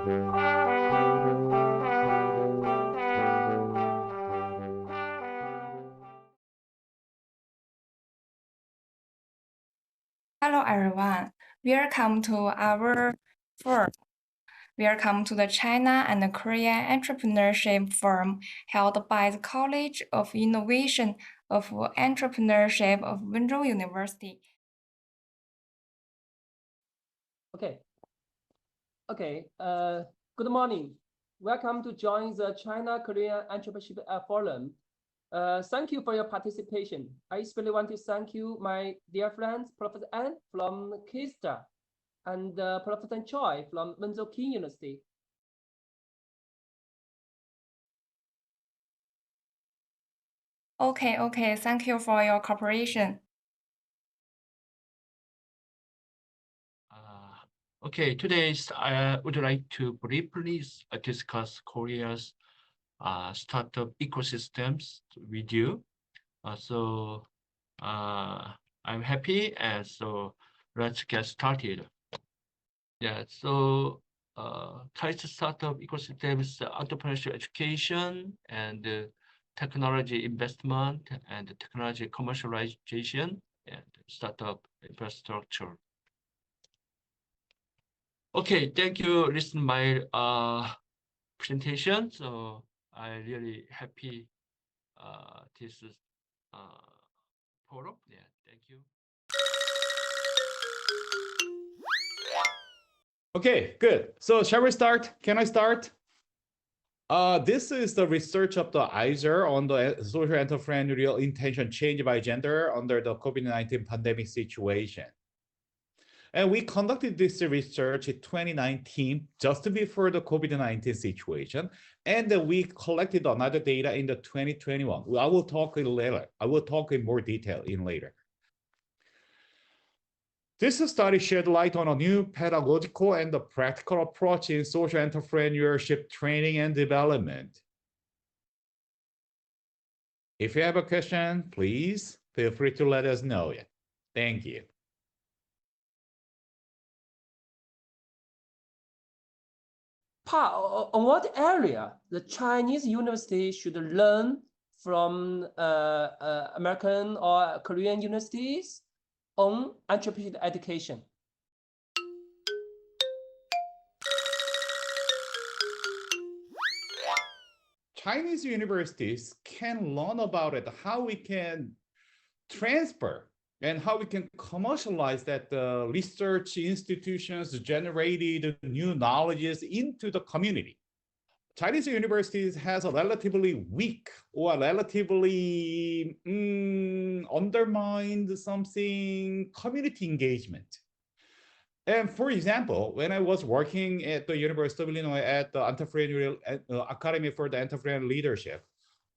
Hello everyone, welcome to our forum. Welcome to the China and Korean Entrepreneurship Forum held by the College of Innovation of Entrepreneurship of Wenzhou University. Good morning. Welcome to join the China-Korean Entrepreneurship Forum. Thank you for your participation. I especially want to thank you, my dear friends, Professor An from KISTA and Professor Choi from Wenzhou University. Okay, thank you for your cooperation. Today I would like to briefly discuss Korea's startup ecosystems with you. I'm happy, and so let's get started. Chinese startup ecosystems, entrepreneurship education, and technology investment, and technology commercialization, and startup infrastructure. Okay, thank you. Listen my presentation. So I'm really happy this is forum. Yeah, thank you. Okay, good. So shall we start? Can I start? This is the research of the ISER on the social entrepreneurial intention change by gender under the COVID-19 pandemic situation. And we conducted this research in 2019, just before the COVID-19 situation. And we collected another data in the 2021. I will talk later. I will talk in more detail in later. This study shed light on a new pedagogical and the practical approach in social entrepreneurship training and development. If you have a question, please feel free to let us know. Thank you. On what area the Chinese university should learn from American or Korean universities on entrepreneurship education? Chinese universities can learn about it, how we can transfer and how we can commercialize that research institutions generated new knowledges into the community. Chinese universities has a relatively weak or relatively undermined something community engagement. And for example, when I was working at the University of Illinois at the Entrepreneurial Academy for the Entrepreneurial Leadership,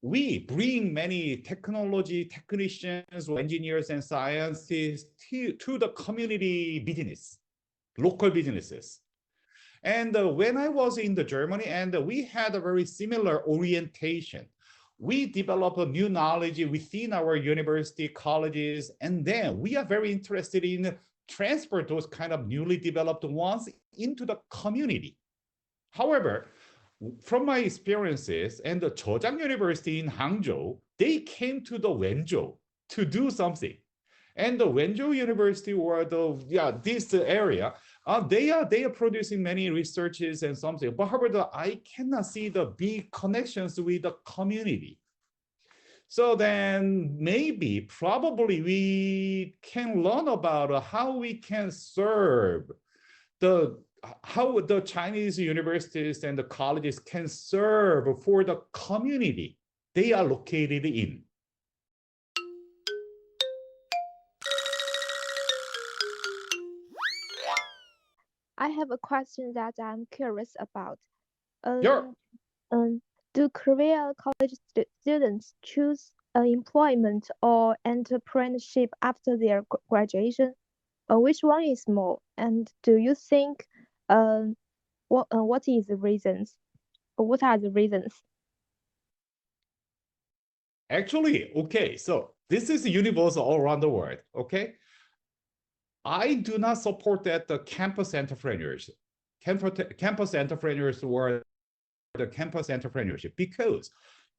we bring many technology technicians, engineers, and scientists to the community business, local businesses. And when I was in the Germany, and we had a very similar orientation. We develop a new knowledge within our university colleges, and then we are very interested in transfer those kind of newly developed ones into the community. However, from my experiences, and the Jeonghwan University in Hangzhou, they came to the Wenzhou to do something. And the Wenzhou University or this area, they are producing many researches and something. But however, I cannot see the big connections with the community. So then probably we can learn about how we can serve how the Chinese universities and the colleges can serve for the community they are located in. I have a question that I'm curious about. Sure. Do Korean college students choose employment or entrepreneurship after their graduation? Which one is more? And do you think what is the reasons? What are the reasons? Actually, okay, so this is universal all around the world, okay? I do not support that the campus entrepreneurs. campus entrepreneurs or the campus entrepreneurship, because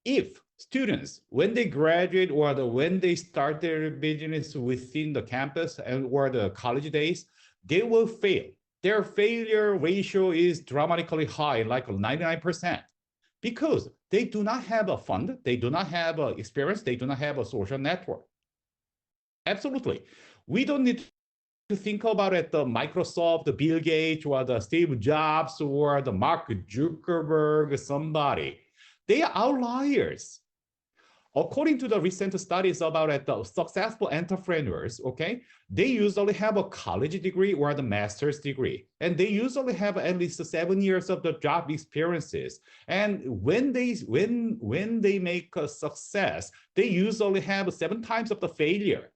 if students, when they graduate or when they start their business within the campus and or the college days, they will fail. Their failure ratio is dramatically high, like 99%, because they do not have a fund, they do not have experience, they do not have a social network. Absolutely. We don't need to think about it, the Microsoft, the Bill Gates, or the Steve Jobs, or the Mark Zuckerberg, somebody. They are outliers. According to the recent studies about the successful entrepreneurs, okay, they usually have a college degree or the master's degree, and they usually have at least 7 years of the job experiences. And when they make a success, they usually have 7 times of the failure.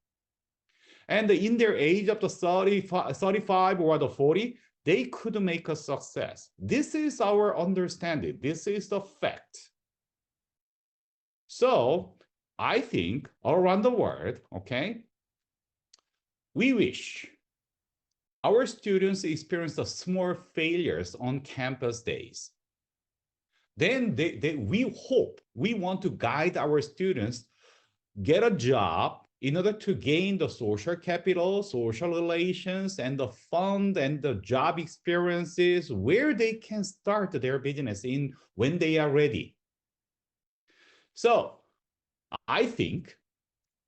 And in their age of the 35 or the 40, they could make a success. This is our understanding. This is the fact. So I think all around the world, okay, we wish our students experience the small failures on campus days. Then we hope, we want to guide our students get a job in order to gain the social capital, social relations, and the fund and the job experiences where they can start their business in when they are ready. So I think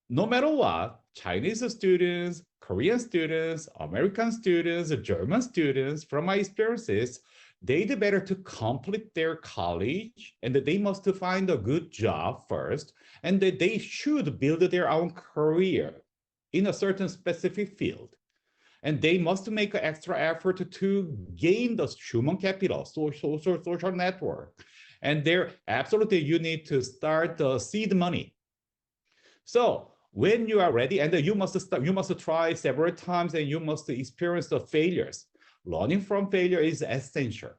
no matter what, Chinese students, Korean students, American students, German students, from my experiences, they'd better to complete their college and that they must find a good job first, and that they should build their own career in a certain specific field. And they must make an extra effort to gain the human capital, social network. And there, absolutely, you need to start the seed money. So when you are ready, and you must try several times, and you must experience the failures. Learning from failure is essential.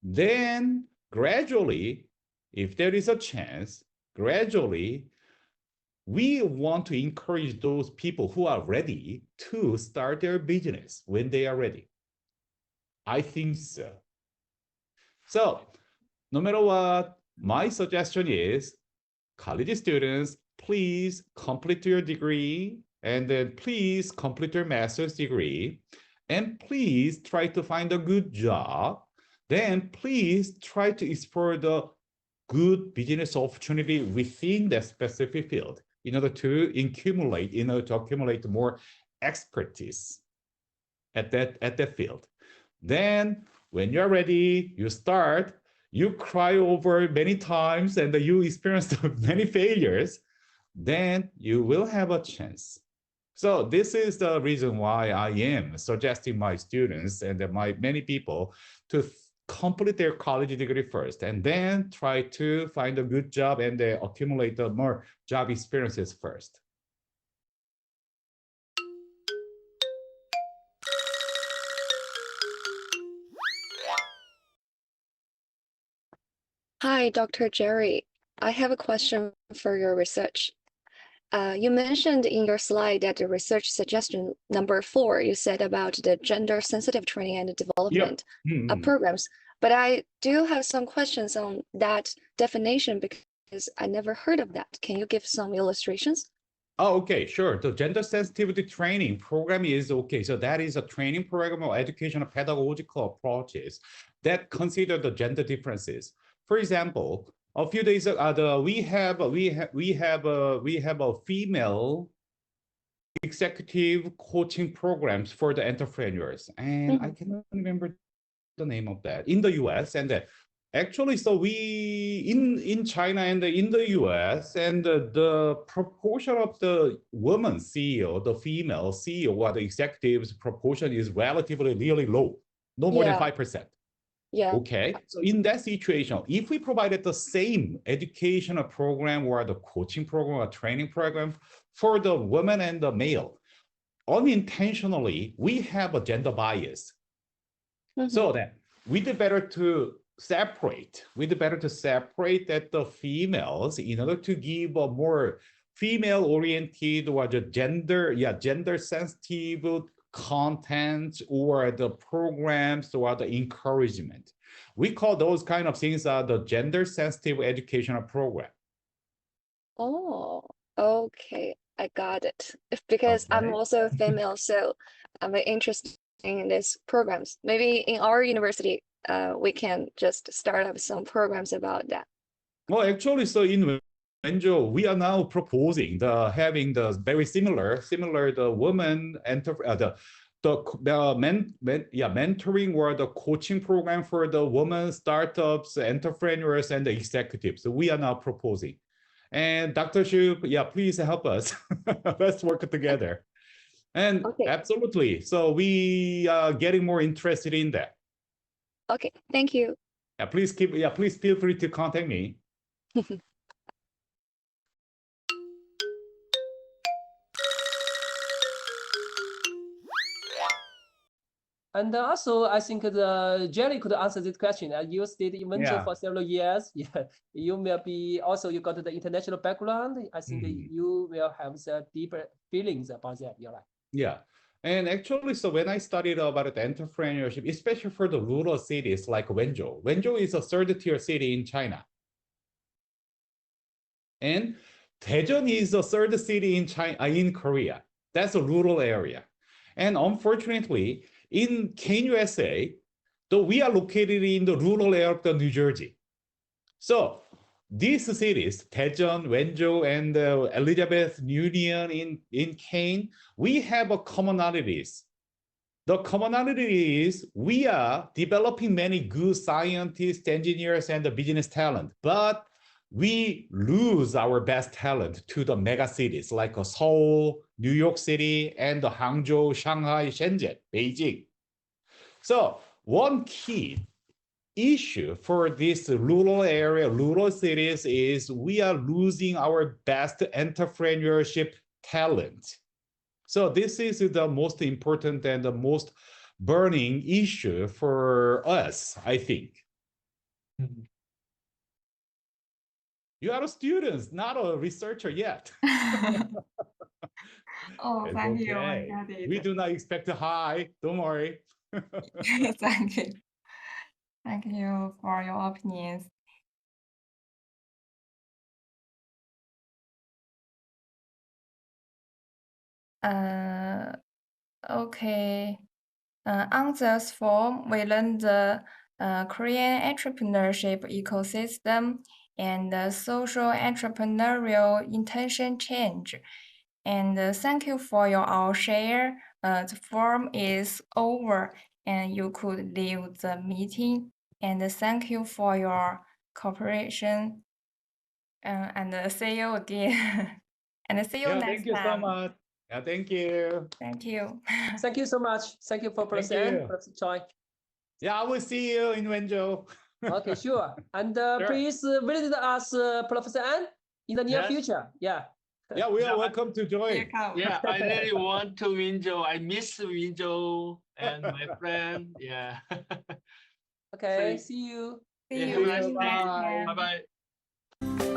Then gradually, if there is a chance, gradually, we want to encourage those people who are ready to start their business when they are ready. I think so. So no matter what, my suggestion is, college students, please complete your degree, and then please complete your master's degree, and please try to find a good job. Then please try to explore the good business opportunity within that specific field in order to accumulate more expertise at that field. Then when you're ready, you start, you cry over many times, and you experience many failures, then you will have a chance. So this is the reason why I am suggesting my students and many people to complete their college degree first, and then try to find a good job and accumulate more job experiences first. Hi, Dr. Jerry. I have a question for your research. You mentioned in your slide that the research suggestion number 4, you said about the gender-sensitive training and development programs. But I do have some questions on that definition because I never heard of that. Can you give some illustrations? Oh, okay, sure. The gender sensitivity training program is okay. So that is a training program or educational pedagogical approaches that consider the gender differences. For example, a few days ago, we have a female executive coaching programs for the entrepreneurs, and I cannot remember the name of that in the US. And actually, so we in China and in the US, and the proportion of the woman CEO, the female CEO or the executives proportion is relatively really low, no more than 5%. Yeah. Okay, so in that situation, if we provided the same educational program or the coaching program or training program for the women and the male, unintentionally, we have a gender bias. So that we'd better to separate that the females in order to give a more female-oriented or the gender sensitive content or the programs or the encouragement. We call those kind of things the gender sensitive educational program. Oh, okay. I got it. Because I'm Okay. also a female, so I'm very interested in these programs. Maybe in our university, we can just start up some programs about that. Well, actually, so in Wenzhou, we are now proposing having the very similar the woman mentoring or the coaching program for the women startups, entrepreneurs, and the executives. So we are now proposing. And Dr. Xu, yeah, please help us. Let's work together. And Okay. absolutely. So we are getting more interested in that. Okay, thank you. Yeah, please feel free to contact me. And also, I think Jerry could answer this question. You stayed in Wenzhou for several years. Yeah, you will be also, you got the international background. I think you will have the deeper feelings about that. You're right. Yeah. And actually, so when I studied about the entrepreneurship, especially for the rural cities like Wenzhou, Wenzhou is a third tier city in China. And Daejeon is a third city in China, in Korea. That's a rural area. And unfortunately, in Kane, USA, though we are located in the rural area of the New Jersey. So these cities, Daejeon, Wenzhou, and Elizabeth Union in Kane, we have a commonalities. The commonality is we are developing many good scientists, engineers, and the business talent, but we lose our best talent to the mega cities like Seoul, New York City, and Hangzhou, Shanghai, Shenzhen, Beijing. So one key issue for this rural area, rural cities is we are losing our best entrepreneurship talent. So this is the most important and the most burning issue for us, I think. You are a student, not a researcher yet. Oh, It's thank you. I okay. got it. We do not expect a high. Don't worry. Thank you. Thank you for your opinions. Okay. On this form, we learn the Korean entrepreneurship ecosystem and the social entrepreneurial intention change. And thank you for your all share. The form is over and you could leave the meeting. And thank you for your cooperation. And see you again. And see you Yeah, next thank you so time. much. Yeah, thank you. Thank you. Thank you so much. Thank you for Professor Thank An, you. Professor Choi. Yeah, I will see you in Wenzhou. Okay, sure. And Sure. please visit us, Professor An, in the near Yes. future. Yeah. Yeah, we are Yeah, welcome to join. Yeah, I really want to Wenzhou. I miss Wenzhou and my friend. Yeah. Okay, see you. See Yeah, you have a nice next day. time. Bye bye.